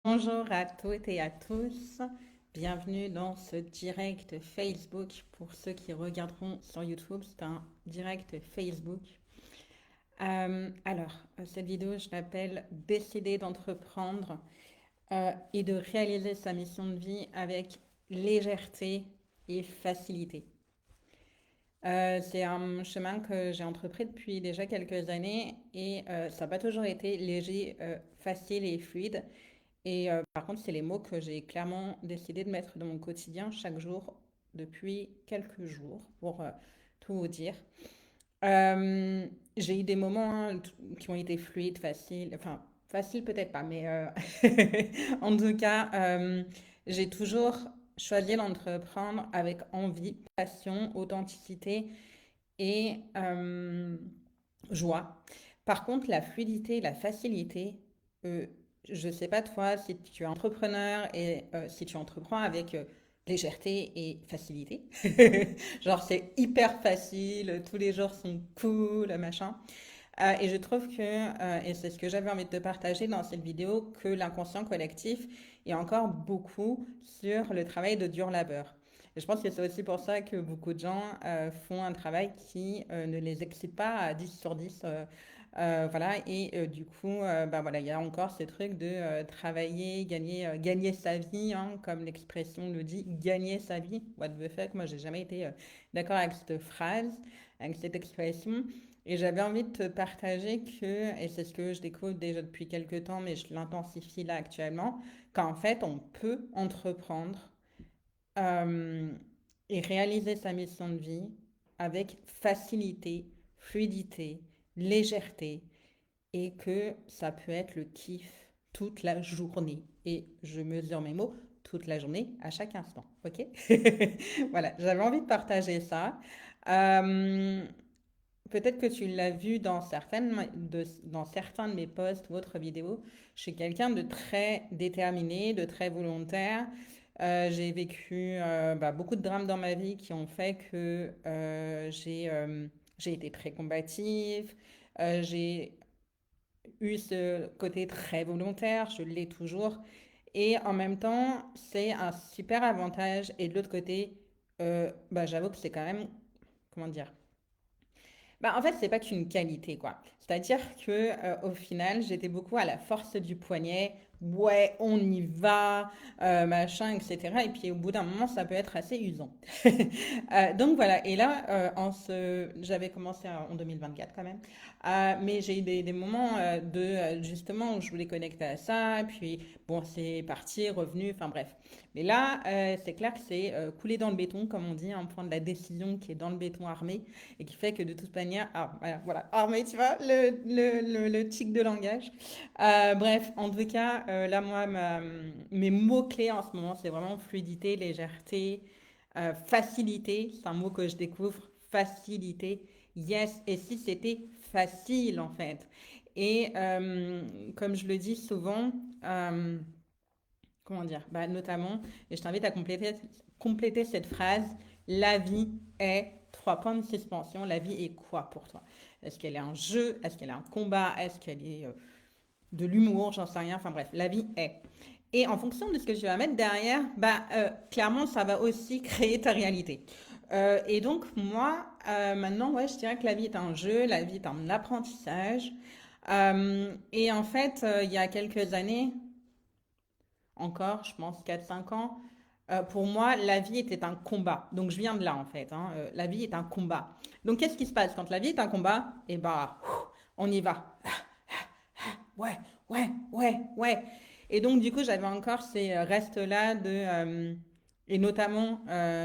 Bonjour à toutes et à tous. Bienvenue dans ce direct Facebook. Pour ceux qui regarderont sur YouTube, c'est un direct Facebook. Cette vidéo, je l'appelle Décider d'entreprendre et de réaliser sa mission de vie avec légèreté et facilité. C'est un chemin que j'ai entrepris depuis déjà quelques années et ça n'a pas toujours été léger, facile et fluide. Par contre, c'est les mots que j'ai clairement décidé de mettre dans mon quotidien chaque jour depuis quelques jours, pour tout vous dire. Euh, j'ai eu des moments qui ont été fluides, faciles, enfin, faciles peut-être pas, mais en tout cas, j'ai toujours choisi d'entreprendre avec envie, passion, authenticité et joie. Par contre, la fluidité, la facilité, euh, je ne sais pas toi si tu es entrepreneur et si tu entreprends avec légèreté et facilité. Genre c'est hyper facile, tous les jours sont cool, machin. Et je trouve que, et c'est ce que j'avais envie de te partager dans cette vidéo, que l'inconscient collectif est encore beaucoup sur le travail de dur labeur. Et je pense que c'est aussi pour ça que beaucoup de gens font un travail qui ne les excite pas à 10 sur 10. Voilà, et du coup, bah voilà, il y a encore ce truc de travailler, gagner sa vie, hein, comme l'expression le dit, gagner sa vie. What the fuck, moi j'ai jamais été d'accord avec cette phrase, avec cette expression. Et j'avais envie de te partager que, et c'est ce que je découvre déjà depuis quelques temps, mais je l'intensifie là actuellement, qu'en fait on peut entreprendre euh, et réaliser sa mission de vie avec facilité, fluidité, légèreté, et que ça peut être le kiff toute la journée. Et je mesure mes mots toute la journée, à chaque instant. Ok. Voilà, j'avais envie de partager ça. Euh, Peut-être que tu l'as vu dans dans certains de mes posts ou autres vidéos. Je suis quelqu'un de très déterminé, de très volontaire. J'ai vécu beaucoup de drames dans ma vie qui ont fait que j'ai été très combative. J'ai eu ce côté très volontaire, je l'ai toujours. Et en même temps, c'est un super avantage. Et de l'autre côté, j'avoue que c'est quand même, comment dire, bah, en fait, c'est pas qu'une qualité, quoi. C'est-à-dire que au final, j'étais beaucoup à la force du poignet. Ouais, on y va, machin, etc. Et puis au bout d'un moment, ça peut être assez usant. Donc voilà. Et là, j'avais commencé en 2024 quand même. Mais j'ai eu des moments justement où je voulais connecter à ça. Et puis bon, c'est parti, revenu. Enfin bref. Mais là, c'est clair que c'est coulé dans le béton, comme on dit, un point de la décision qui est dans le béton armé et qui fait que de toute manière, voilà, armé, tu vois, le tic de langage. Bref, en tout cas, là, moi, mes mots-clés en ce moment, c'est vraiment fluidité, légèreté, facilité, c'est un mot que je découvre, facilité, yes, et si c'était facile, en fait. Et comme je le dis souvent, comment dire, bah, notamment, et je t'invite à compléter cette phrase, la vie est, trois points de suspension, la vie est quoi pour toi? Est-ce qu'elle est un jeu? Est-ce qu'elle est un combat? Est-ce qu'elle est de l'humour? J'en sais rien. Enfin bref, la vie est. Et en fonction de ce que tu vas mettre derrière, clairement, ça va aussi créer ta réalité. Et donc, moi, maintenant, ouais, je dirais que la vie est un jeu, la vie est un apprentissage. Et en fait, il y a quelques années, encore, je pense 4 5 ans, pour moi, la vie était un combat. Donc je viens de là en fait, hein. La vie est un combat. Donc qu'est-ce qui se passe quand la vie est un combat? Eh bah, on y va. Ouais, ouais, ouais, ouais. Et donc du coup, j'avais encore ces restes-là et notamment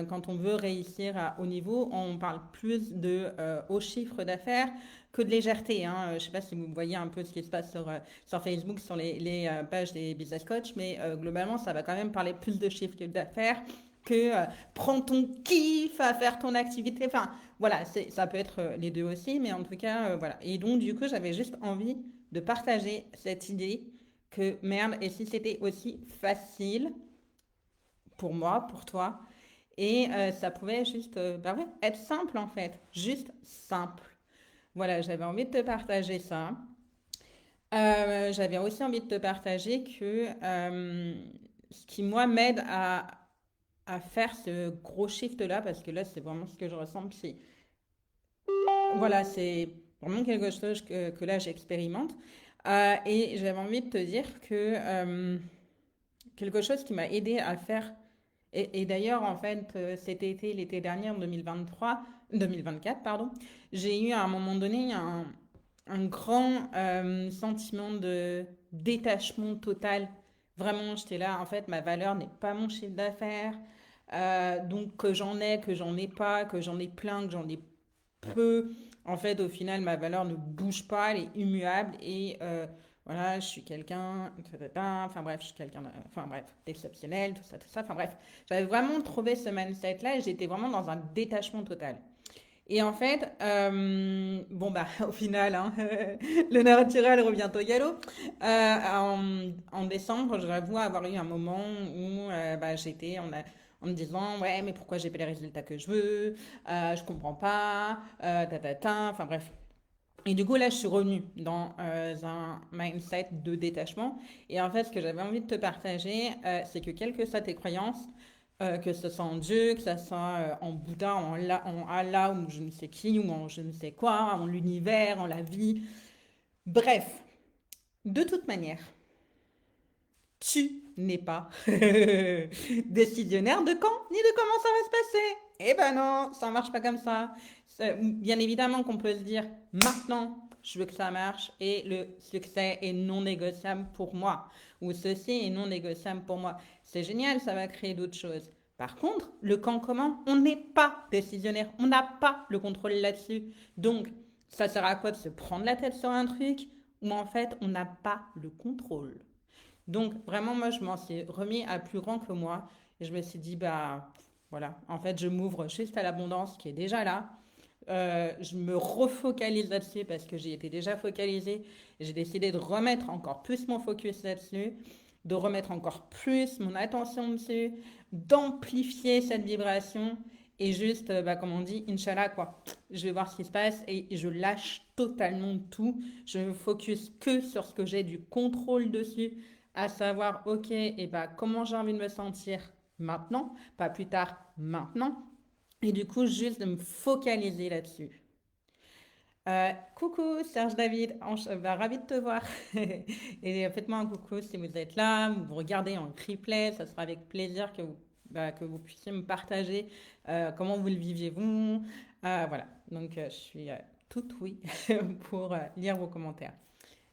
quand on veut réussir à haut niveau, on parle plus de haut chiffre d'affaires que de légèreté, hein. Je ne sais pas si vous voyez un peu ce qui se passe sur Facebook, sur les pages des business coach, mais globalement, ça va quand même parler plus de chiffre d'affaires que prends ton kiff à faire ton activité. Enfin, voilà, ça peut être les deux aussi, mais en tout cas, voilà. Et donc, du coup, j'avais juste envie de partager cette idée que merde, et si c'était aussi facile pour moi, pour toi, et ça pouvait juste ouais, être simple en fait, juste simple. Voilà, j'avais envie de te partager ça. J'avais aussi envie de te partager que ce qui, moi, m'aide à faire ce gros shift-là, parce que là, c'est vraiment ce que je ressens, c'est, voilà, c'est vraiment quelque chose que là, j'expérimente. Et j'avais envie de te dire que quelque chose qui m'a aidé à faire, et d'ailleurs, en fait, cet été, l'été dernier, en 2024, pardon, j'ai eu à un moment donné un grand sentiment de détachement total. Vraiment, j'étais là, en fait, ma valeur n'est pas mon chiffre d'affaires. Donc, que j'en ai pas, que j'en ai plein, que j'en ai peu. En fait, au final, ma valeur ne bouge pas, elle est immuable et voilà, je suis quelqu'un, enfin bref, je suis quelqu'un, enfin bref, d'exceptionnel, tout ça, enfin bref. J'avais vraiment trouvé ce mindset-là et j'étais vraiment dans un détachement total. Et en fait, bon bah au final, hein, le naturel revient au galop. En décembre, j'avoue avoir eu un moment où bah, j'étais en me disant ouais mais pourquoi j'ai pas les résultats que je veux, je comprends pas, enfin bref. Et du coup là je suis revenue dans un mindset de détachement. Et en fait ce que j'avais envie de te partager, c'est que quelles que soient tes croyances, que ce soit en Dieu, que ce soit en Bouddha, en Allah ou je ne sais qui, ou en je ne sais quoi, en l'univers, en la vie. Bref, de toute manière, tu n'es pas décisionnaire de quand ni de comment ça va se passer. Eh ben non, ça ne marche pas comme ça. Bien évidemment qu'on peut se dire maintenant, je veux que ça marche et le succès est non négociable pour moi. Ou ceci est non négociable pour moi. C'est génial, ça va créer d'autres choses. Par contre, le quand comment, on n'est pas décisionnaire. On n'a pas le contrôle là-dessus. Donc, ça sert à quoi de se prendre la tête sur un truc où en fait, on n'a pas le contrôle. Donc, vraiment, moi, je m'en suis remis à plus grand que moi. Et je me suis dit, bah, voilà, en fait, je m'ouvre juste à l'abondance qui est déjà là. Je me refocalise là-dessus parce que j'y étais déjà focalisée. J'ai décidé de remettre encore plus mon focus là-dessus, de remettre encore plus mon attention dessus, d'amplifier cette vibration et juste, bah, comme on dit, Inch'Allah, quoi. Je vais voir ce qui se passe et je lâche totalement tout. Je me focus que sur ce que j'ai du contrôle dessus, à savoir, ok, et bah, comment j'ai envie de me sentir maintenant, pas plus tard, maintenant. Et du coup, juste de me focaliser là-dessus. Coucou Serge David, bah, ravi de te voir. Et faites-moi un coucou si vous êtes là, vous regardez en replay, ça sera avec plaisir que vous puissiez me partager comment vous le viviez vous. Voilà, donc je suis toute oui pour lire vos commentaires.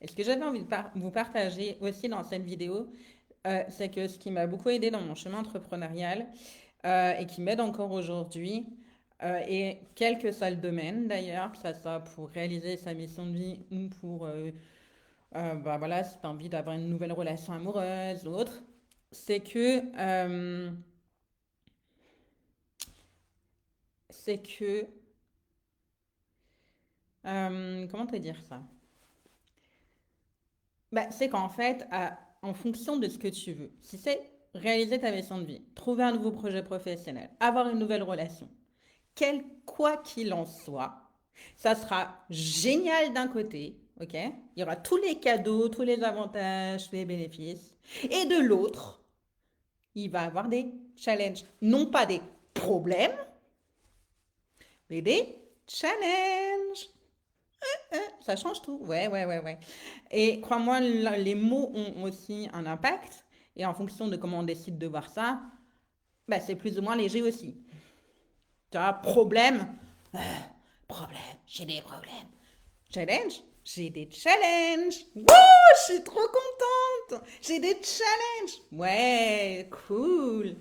Et ce que j'avais envie de vous partager aussi dans cette vidéo, c'est que ce qui m'a beaucoup aidé dans mon chemin entrepreneurial, et qui m'aide encore aujourd'hui. Et quel que soit le domaine d'ailleurs, que ça soit pour réaliser sa mission de vie ou pour, bah voilà, si tu as envie d'avoir une nouvelle relation amoureuse ou autre, c'est que, c'est que, comment te dire ça? Bah, c'est qu'en fait, en fonction de ce que tu veux, si c'est réaliser ta mission de vie, trouver un nouveau projet professionnel, avoir une nouvelle relation, quoi qu'il en soit, ça sera génial d'un côté, ok? Il y aura tous les cadeaux, tous les avantages, tous les bénéfices. Et de l'autre, il va avoir des challenges. Non pas des problèmes, mais des challenges. Ça change tout. Ouais, ouais, ouais, ouais. Et crois-moi, les mots ont aussi un impact. Et en fonction de comment on décide de voir ça, bah, c'est plus ou moins léger aussi. Tu vois, problème, problème, j'ai des problèmes. Challenge? J'ai des challenges. Wouh, je suis trop contente. J'ai des challenges. Ouais, cool.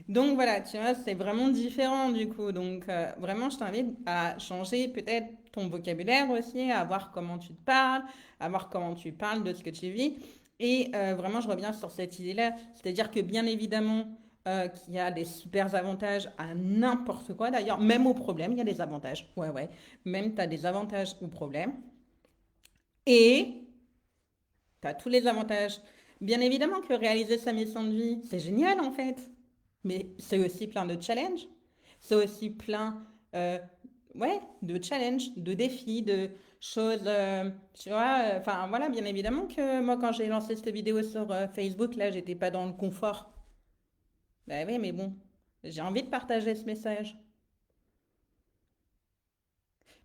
Donc voilà, tu vois, c'est vraiment différent du coup. Donc vraiment, je t'invite à changer peut-être ton vocabulaire aussi, à voir comment tu te parles, à voir comment tu parles de ce que tu vis. Et vraiment, je reviens sur cette idée-là. C'est-à-dire que bien évidemment, qu'il y a des super avantages à n'importe quoi. D'ailleurs, même au problème, il y a des avantages. Ouais, ouais. Même tu as des avantages au problème. Et tu as tous les avantages. Bien évidemment que réaliser sa mission de vie, c'est génial en fait. Mais c'est aussi plein de challenges. C'est aussi plein, euh, ouais, de challenges, de défis, choses, tu vois. Enfin, voilà, bien évidemment que moi, quand j'ai lancé cette vidéo sur Facebook, là, j'étais pas dans le confort. Ben oui, mais bon, j'ai envie de partager ce message.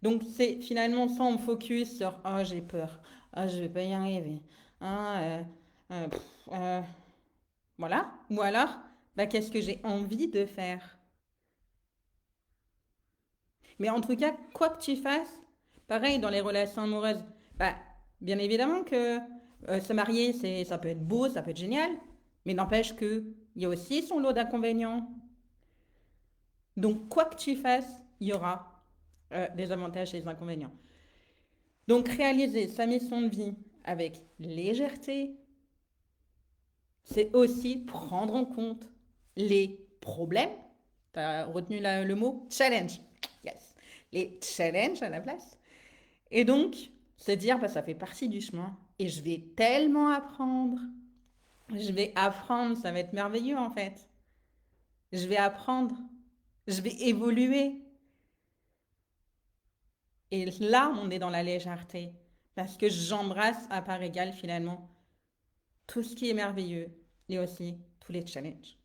Donc, c'est finalement sans me focus sur, oh, j'ai peur, ah, je vais pas y arriver. Ah, pff, voilà. Ou alors, bah, qu'est-ce que j'ai envie de faire? Mais en tout cas, quoi que tu fasses, pareil dans les relations amoureuses, bah, bien évidemment que se marier, ça peut être beau, ça peut être génial, mais n'empêche que il y a aussi son lot d'inconvénients. Donc, quoi que tu fasses, il y aura des avantages et des inconvénients. Donc, réaliser sa mission de vie avec légèreté, c'est aussi prendre en compte les problèmes. Tu as retenu le mot challenge. Yes. Les challenges à la place. Et donc, se dire, bah, ça fait partie du chemin. Et je vais tellement apprendre. Je vais apprendre, ça va être merveilleux en fait. Je vais apprendre. Je vais évoluer. Et là, on est dans la légèreté. Parce que j'embrasse à part égale finalement tout ce qui est merveilleux et aussi tous les challenges.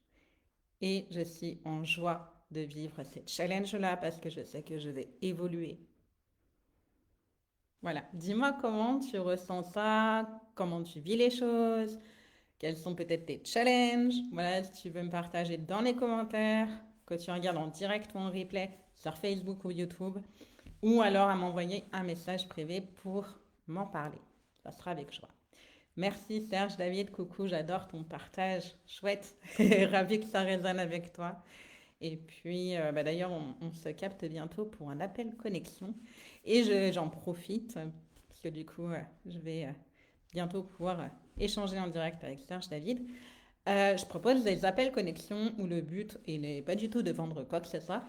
Et je suis en joie de vivre ces challenges-là parce que je sais que je vais évoluer. Voilà. Dis-moi comment tu ressens ça, comment tu vis les choses, quels sont peut-être tes challenges. Voilà, si tu veux me partager dans les commentaires, que tu regardes en direct ou en replay sur Facebook ou YouTube, ou alors à m'envoyer un message privé pour m'en parler. Ça sera avec joie. Merci Serge, David, coucou, j'adore ton partage. Chouette, ravi que ça résonne avec toi. Et puis, bah d'ailleurs, on se capte bientôt pour un appel connexion. Et j'en profite, parce que du coup, je vais bientôt pouvoir échanger en direct avec Serge David. Je propose des appels connexion où le but il n'est pas du tout de vendre quoi que ce soit.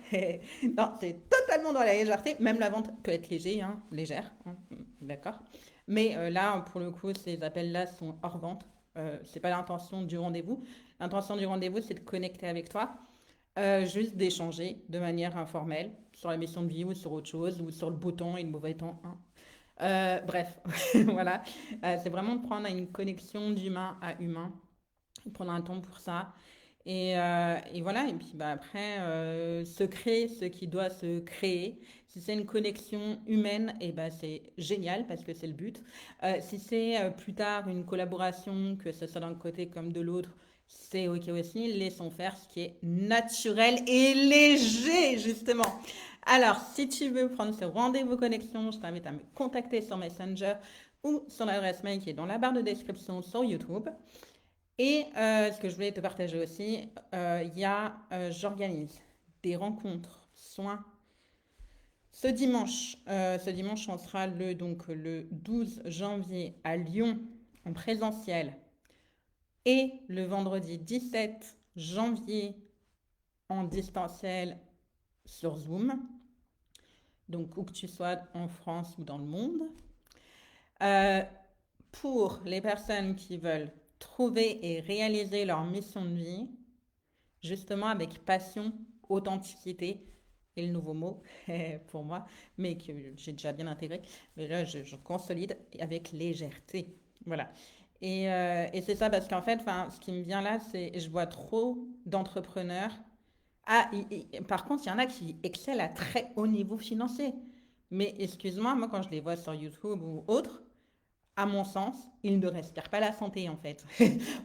Non, c'est totalement dans la légèreté. Même la vente peut être léger, hein, légère, hein, d'accord. Mais là, pour le coup, ces appels-là sont hors vente. C'est pas l'intention du rendez-vous. L'intention du rendez-vous, c'est de connecter avec toi, juste d'échanger de manière informelle sur la mission de vie ou sur autre chose ou sur le beau temps et le mauvais temps, hein. Bref, voilà. C'est vraiment de prendre une connexion d'humain à humain, prendre un temps pour ça. Et voilà, et puis bah, après, se créer ce qui doit se créer. Si c'est une connexion humaine, et bah, c'est génial parce que c'est le but. Si c'est plus tard une collaboration, que ce soit d'un côté comme de l'autre, c'est ok aussi. Laissons faire ce qui est naturel et léger, justement. Alors, si tu veux prendre ce rendez-vous connexion, je t'invite à me contacter sur Messenger ou sur l'adresse mail qui est dans la barre de description sur YouTube. Et ce que je voulais te partager aussi, j'organise des rencontres, soins. Ce dimanche, on sera le 12 janvier à Lyon en présentiel et le vendredi 17 janvier en distanciel sur Zoom. Donc, où que tu sois en France ou dans le monde. Euh, pour les personnes qui veulent trouver et réaliser leur mission de vie, justement avec passion, authenticité, et le nouveau mot pour moi, mais que j'ai déjà bien intégré. Mais là, je consolide avec légèreté. Voilà. Et c'est ça parce qu'en fait, ce qui me vient là, c'est je vois trop d'entrepreneurs. Ah, par contre, il y en a qui excellent à très haut niveau financier. Mais excuse-moi, moi, quand je les vois sur YouTube ou autre, à mon sens, ils ne respirent pas la santé, en fait.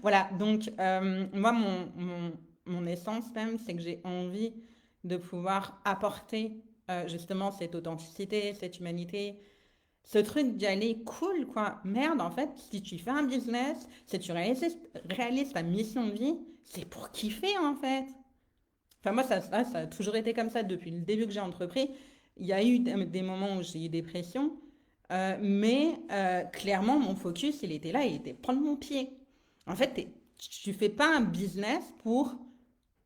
Voilà, donc moi, mon essence même, c'est que j'ai envie de pouvoir apporter justement cette authenticité, cette humanité, ce truc d'y aller cool, quoi. Merde, en fait, si tu fais un business, si tu réalises ta mission de vie, c'est pour kiffer, en fait. Enfin, moi, ça a toujours été comme ça depuis le début que j'ai entrepris. Il y a eu des moments où j'ai eu des pressions, mais clairement, mon focus, il était là, il était prendre mon pied. En fait, tu fais pas un business pour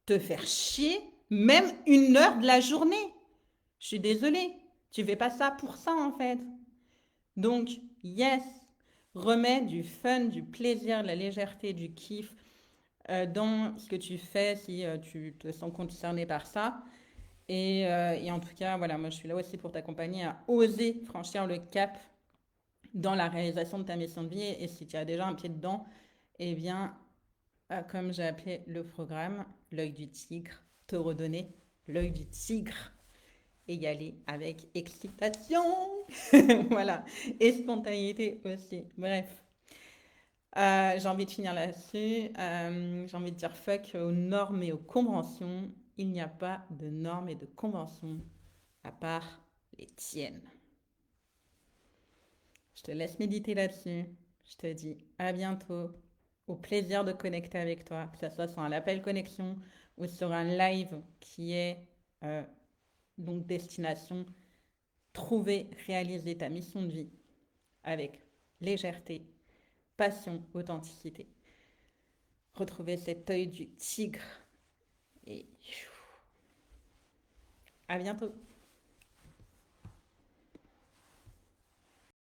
te faire chier, même une heure de la journée. Je suis désolée, tu fais pas ça pour ça, en fait. Donc, yes, remets du fun, du plaisir, de la légèreté, du kiff dans ce que tu fais si tu te sens concerné par ça. Et en tout cas, voilà, moi je suis là aussi pour t'accompagner à oser franchir le cap dans la réalisation de ta mission de vie. Et si tu as déjà un pied dedans, eh bien, comme j'ai appelé le programme, l'œil du tigre, te redonner l'œil du tigre et y aller avec excitation. Voilà. Et spontanéité aussi. Bref. J'ai envie de finir là-dessus. J'ai envie de dire fuck aux normes et aux conventions. Il n'y a pas de normes et de conventions à part les tiennes. Je te laisse méditer là-dessus. Je te dis à bientôt. Au plaisir de connecter avec toi, que ce soit sur un appel connexion ou sur un live qui est euh, donc destination trouver, réaliser ta mission de vie avec légèreté, passion, authenticité. Retrouver cet œil du tigre et à bientôt.